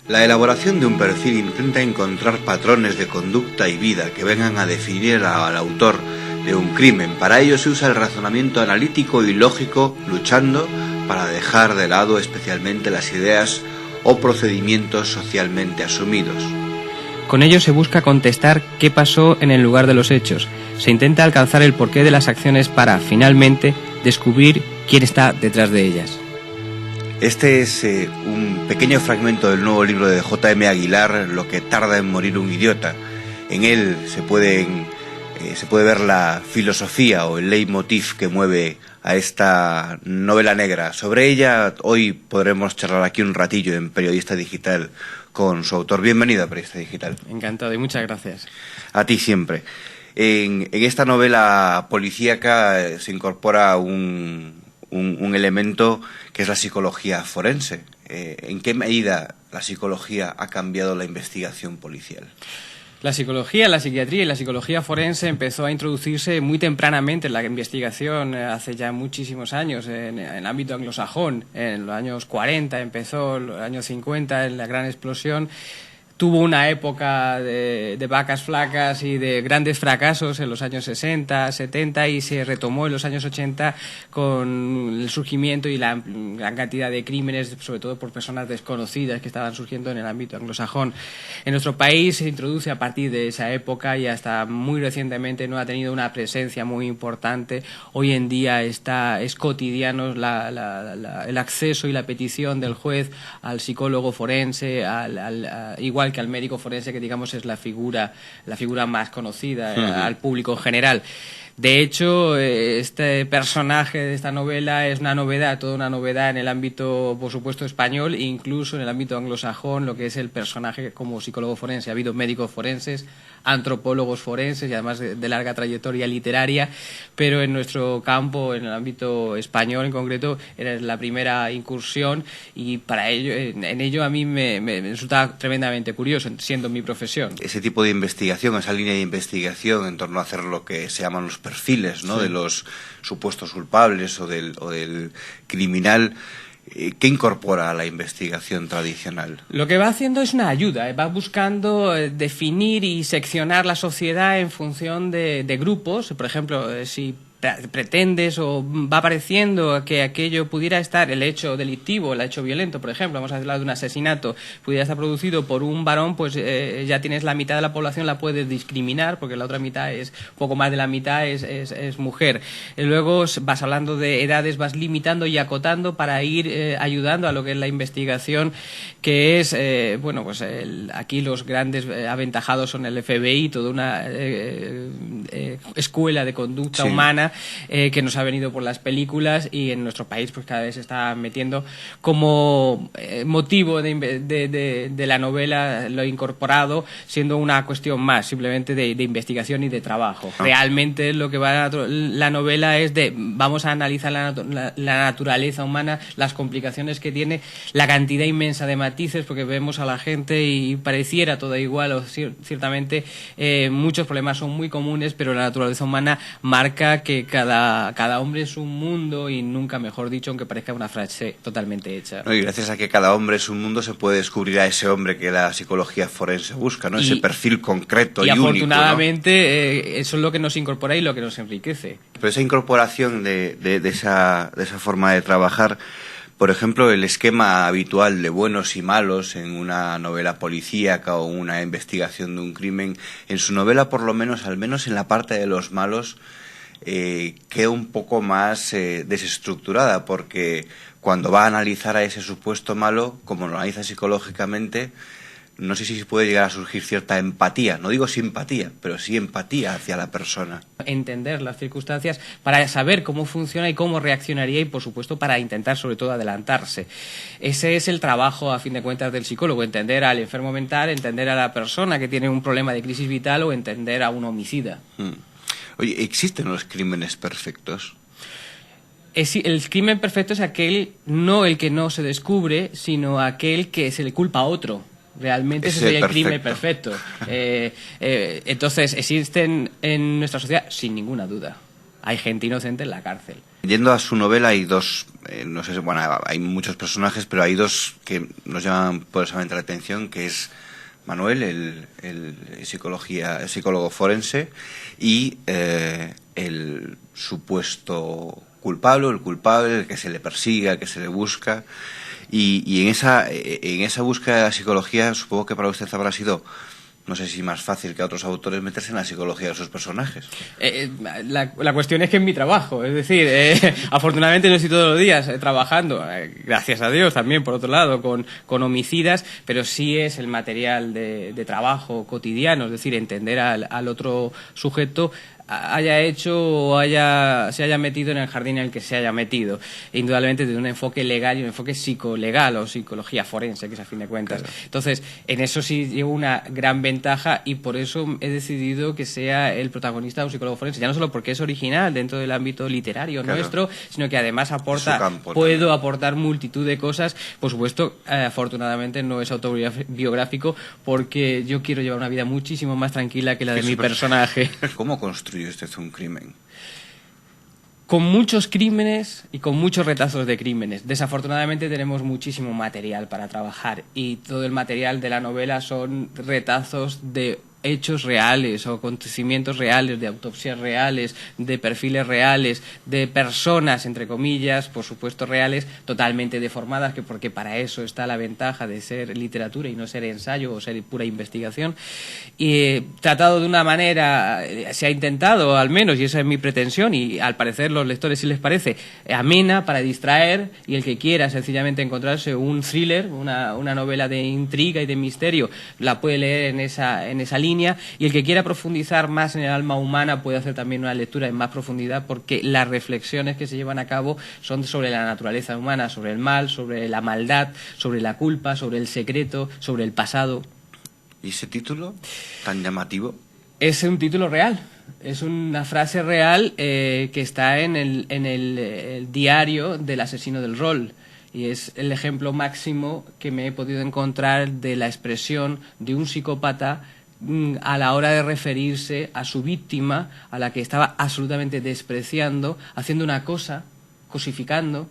La elaboración de un perfil intenta encontrar patrones de conducta y vida que vengan a definir al autor de un crimen. Para ello se usa el razonamiento analítico y lógico, luchando para dejar de lado especialmente las ideas o procedimientos socialmente asumidos. Con ello se busca contestar qué pasó en el lugar de los hechos. Se intenta alcanzar el porqué de las acciones para, finalmente, descubrir quién está detrás de ellas. Este es un pequeño fragmento del nuevo libro de J.M. Aguilar, Lo que tarda en morir un idiota. En él se puede ver la filosofía o el leitmotiv que mueve a esta novela negra. Sobre ella hoy podremos charlar aquí un ratillo en Periodista Digital con su autor. Bienvenido a Periodista Digital. Encantado y muchas gracias. A ti siempre. En esta novela policíaca se incorpora un elemento que es la psicología forense. ¿En qué medida la psicología ha cambiado la investigación policial? La psicología, la psiquiatría y la psicología forense empezó a introducirse muy tempranamente en la investigación hace ya muchísimos años, en el ámbito anglosajón. En los años 40 empezó, en los años 50 en la gran explosión. Tuvo una época de vacas flacas y de grandes fracasos en los años 60, 70 y se retomó en los años 80 con el surgimiento y la gran cantidad de crímenes, sobre todo por personas desconocidas que estaban surgiendo en el ámbito anglosajón. En nuestro país se introduce a partir de esa época y hasta muy recientemente no ha tenido una presencia muy importante. Hoy en día es cotidiano el acceso y la petición del juez al psicólogo forense, igual que al médico forense, que digamos es la figura más conocida al público en general. De hecho, este personaje de esta novela es una novedad, toda una novedad en el ámbito, por supuesto, español e incluso en el ámbito anglosajón, lo que es el personaje como psicólogo forense. Ha habido médicos forenses, antropólogos forenses y además de larga trayectoria literaria, pero en nuestro campo, en el ámbito español en concreto, era la primera incursión y para ello, en ello a mí me resulta tremendamente curioso, siendo mi profesión. Ese tipo de investigación, esa línea de investigación en torno a hacer lo que se llaman los perfiles, ¿no? Sí. De los supuestos culpables o del criminal. ¿Qué incorpora a la investigación tradicional? Lo que va haciendo es una ayuda, va buscando definir y seccionar la sociedad en función de grupos. Por ejemplo, si pretendes o va apareciendo que aquello pudiera estar, el hecho delictivo, el hecho violento, por ejemplo, vamos a hablar de un asesinato, pudiera estar producido por un varón, pues ya tienes la mitad de la población, la puedes discriminar, porque la otra mitad poco más de la mitad es mujer. Luego vas hablando de edades, vas limitando y acotando para ir ayudando a lo que es la investigación, que es, aquí los grandes aventajados son el FBI, toda una escuela de conducta humana que nos ha venido por las películas y en nuestro país pues cada vez se está metiendo como motivo de la novela, lo he incorporado siendo una cuestión más simplemente de investigación y de trabajo. Realmente lo que va la novela es vamos a analizar la naturaleza humana, las complicaciones que tiene, la cantidad inmensa de matices, porque vemos a la gente y pareciera todo igual o ciertamente muchos problemas son muy comunes, pero la naturaleza humana marca que cada hombre es un mundo y nunca mejor dicho, aunque parezca una frase totalmente hecha. No, y gracias a que cada hombre es un mundo se puede descubrir a ese hombre que la psicología forense busca, ¿no? Ese perfil concreto y único, ¿no? Afortunadamente eso es lo que nos incorpora y lo que nos enriquece. Pero esa incorporación de esa forma de trabajar, por ejemplo, el esquema habitual de buenos y malos en una novela policíaca o una investigación de un crimen, en su novela por lo menos, al menos en la parte de los malos, queda un poco más desestructurada, porque cuando va a analizar a ese supuesto malo, como lo analiza psicológicamente, no sé si puede llegar a surgir cierta empatía, no digo simpatía, pero sí empatía hacia la persona. Entender las circunstancias para saber cómo funciona y cómo reaccionaría y, por supuesto, para intentar, sobre todo, adelantarse. Ese es el trabajo, a fin de cuentas, del psicólogo, entender al enfermo mental, entender a la persona que tiene un problema de crisis vital o entender a un homicida. Oye, ¿existen los crímenes perfectos? El crimen perfecto es no el que no se descubre, sino aquel que se le culpa a otro. Realmente ese sería el crimen perfecto. Entonces, existen en nuestra sociedad, sin ninguna duda. Hay gente inocente en la cárcel. Yendo a su novela hay dos, no sé, bueno, hay muchos personajes, pero hay dos que nos llaman poderosamente la atención, que es Manuel, el psicólogo forense, y el supuesto culpable, el que se le persigue, el que se le busca. Y en esa búsqueda de la psicología, supongo que para usted habrá sido, no sé si más fácil que a otros autores, meterse en la psicología de sus personajes. La cuestión es que es mi trabajo, es decir, afortunadamente no estoy todos los días trabajando, gracias a Dios también, por otro lado, con homicidas, pero sí es el material de trabajo cotidiano, es decir, entender al otro sujeto, haya hecho o se haya metido en el jardín en el que se haya metido, indudablemente desde un enfoque legal y un enfoque psicolegal o psicología forense, que es a fin de cuentas. Claro. Entonces, en eso sí llevo una gran ventaja y por eso he decidido que sea el protagonista un psicólogo forense, ya no solo porque es original dentro del ámbito literario nuestro, sino que además puedo aportar multitud de cosas. Por supuesto, afortunadamente no es autobiográfico porque yo quiero llevar una vida muchísimo más tranquila que la de mi personaje. ¿Cómo construye usted un crimen? Con muchos crímenes y con muchos retazos de crímenes. Desafortunadamente tenemos muchísimo material para trabajar y todo el material de la novela son retazos de hechos reales o acontecimientos reales, de autopsias reales, de perfiles reales, de personas, entre comillas, por supuesto reales, totalmente deformadas, porque para eso está la ventaja de ser literatura y no ser ensayo o ser pura investigación. Y tratado de una manera, se ha intentado al menos, y esa es mi pretensión, y al parecer los lectores sí les parece, amena para distraer, y el que quiera sencillamente encontrarse un thriller, una novela de intriga y de misterio, la puede leer en esa línea, y el que quiera profundizar más en el alma humana puede hacer también una lectura en más profundidad, porque las reflexiones que se llevan a cabo son sobre la naturaleza humana, sobre el mal, sobre la maldad, sobre la culpa, sobre el secreto, sobre el pasado. ¿Y ese título tan llamativo? Es un título real, es una frase real que está en el diario del asesino del rol. Y es el ejemplo máximo que me he podido encontrar de la expresión de un psicópata a la hora de referirse a su víctima, a la que estaba absolutamente despreciando, haciendo una cosa, cosificando,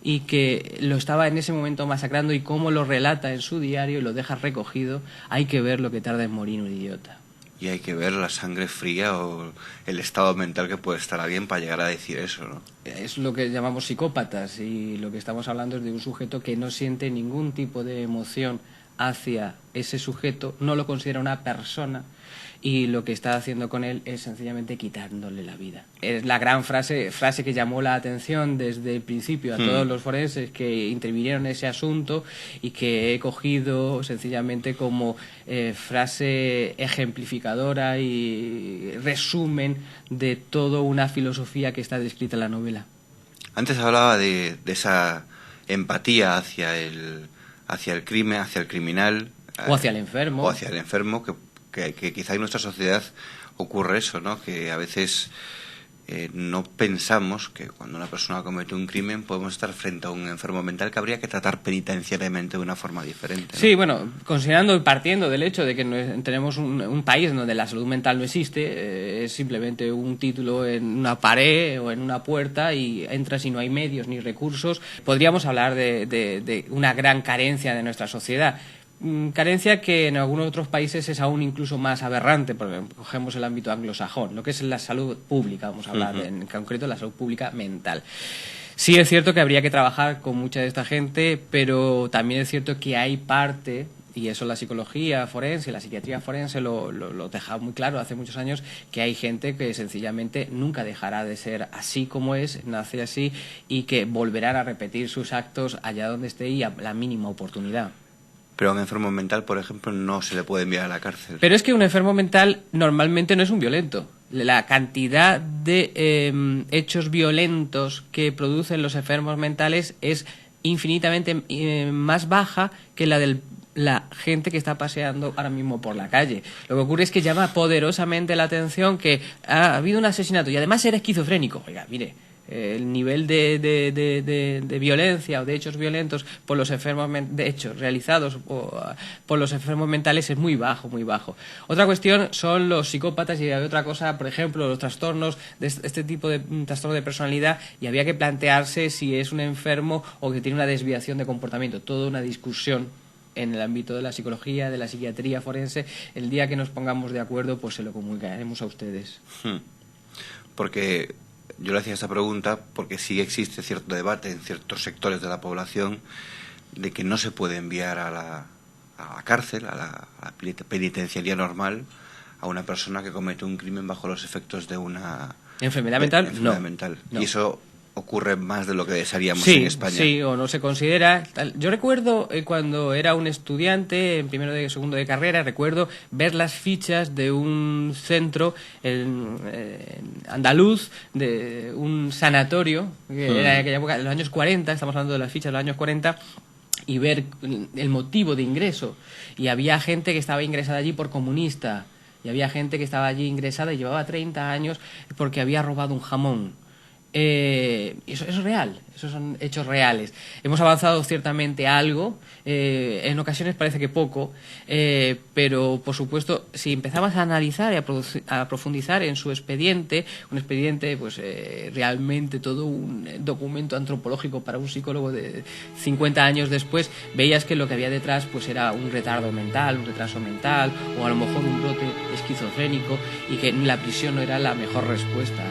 y que lo estaba en ese momento masacrando, y cómo lo relata en su diario y lo deja recogido. Hay que ver lo que tarda en morir un idiota. Y hay que ver la sangre fría o el estado mental que puede estar alguien para llegar a decir eso, ¿no? Es lo que llamamos psicópatas, y lo que estamos hablando es de un sujeto que no siente ningún tipo de emoción hacia ese sujeto, no lo considera una persona, y lo que está haciendo con él es sencillamente quitándole la vida. Es la gran frase que llamó la atención desde el principio a todos los forenses que intervinieron en ese asunto, y que he cogido sencillamente como frase ejemplificadora y resumen de toda una filosofía que está descrita en la novela. Antes hablaba de esa empatía hacia el crimen, hacia el criminal. O hacia el enfermo. O hacia el enfermo, que quizá en nuestra sociedad ocurre eso, ¿no? Que a veces no pensamos que cuando una persona comete un crimen podemos estar frente a un enfermo mental que habría que tratar penitenciariamente de una forma diferente, ¿no? Sí, bueno, considerando y partiendo del hecho de que tenemos un país donde la salud mental no existe, es simplemente un título en una pared o en una puerta y entras y no hay medios ni recursos, podríamos hablar de una gran carencia de nuestra sociedad. Carencia que en algunos otros países es aún incluso más aberrante, porque cogemos el ámbito anglosajón, lo que es la salud pública, vamos a hablar en concreto de la salud pública mental. Sí es cierto que habría que trabajar con mucha de esta gente, pero también es cierto que hay parte, y eso la psicología forense, la psiquiatría forense lo deja muy claro hace muchos años, que hay gente que sencillamente nunca dejará de ser así como es, nace así, y que volverán a repetir sus actos allá donde esté y a la mínima oportunidad. Pero a un enfermo mental, por ejemplo, no se le puede enviar a la cárcel. Pero es que un enfermo mental normalmente no es un violento. La cantidad de hechos violentos que producen los enfermos mentales es infinitamente más baja que la de la gente que está paseando ahora mismo por la calle. Lo que ocurre es que llama poderosamente la atención que ha habido un asesinato y además era esquizofrénico. Oiga, mire, el nivel de violencia o de hechos violentos por los enfermos, de hechos realizados por los enfermos mentales es muy bajo, muy bajo. Otra cuestión son los psicópatas y hay otra cosa, por ejemplo, los trastornos de este tipo de trastorno de personalidad, y había que plantearse si es un enfermo o que tiene una desviación de comportamiento. Toda una discusión en el ámbito de la psicología, de la psiquiatría forense. El día que nos pongamos de acuerdo, pues se lo comunicaremos a ustedes. Porque yo le hacía esta pregunta porque sí existe cierto debate en ciertos sectores de la población de que no se puede enviar a la cárcel, a la penitenciaría normal, a una persona que comete un crimen bajo los efectos de una enfermedad mental. Enfermedad mental. No. Y eso ocurre más de lo que desearíamos en España. Sí, o no se considera. Yo recuerdo cuando era un estudiante en primero y segundo de carrera, recuerdo ver las fichas de un centro en andaluz, de un sanatorio, que era en aquella época, en los años 40, estamos hablando de las fichas de los años 40, y ver el motivo de ingreso. Y había gente que estaba ingresada allí por comunista, y había gente que estaba allí ingresada y llevaba 30 años porque había robado un jamón. Eso es real, esos son hechos reales. Hemos avanzado ciertamente algo, en ocasiones parece que poco, pero por supuesto si empezamos a analizar y a profundizar en su expediente, un expediente pues realmente todo un documento antropológico para un psicólogo de 50 años después, veías que lo que había detrás pues era un retardo mental, un retraso mental, o a lo mejor un brote esquizofrénico, y que la prisión no era la mejor respuesta.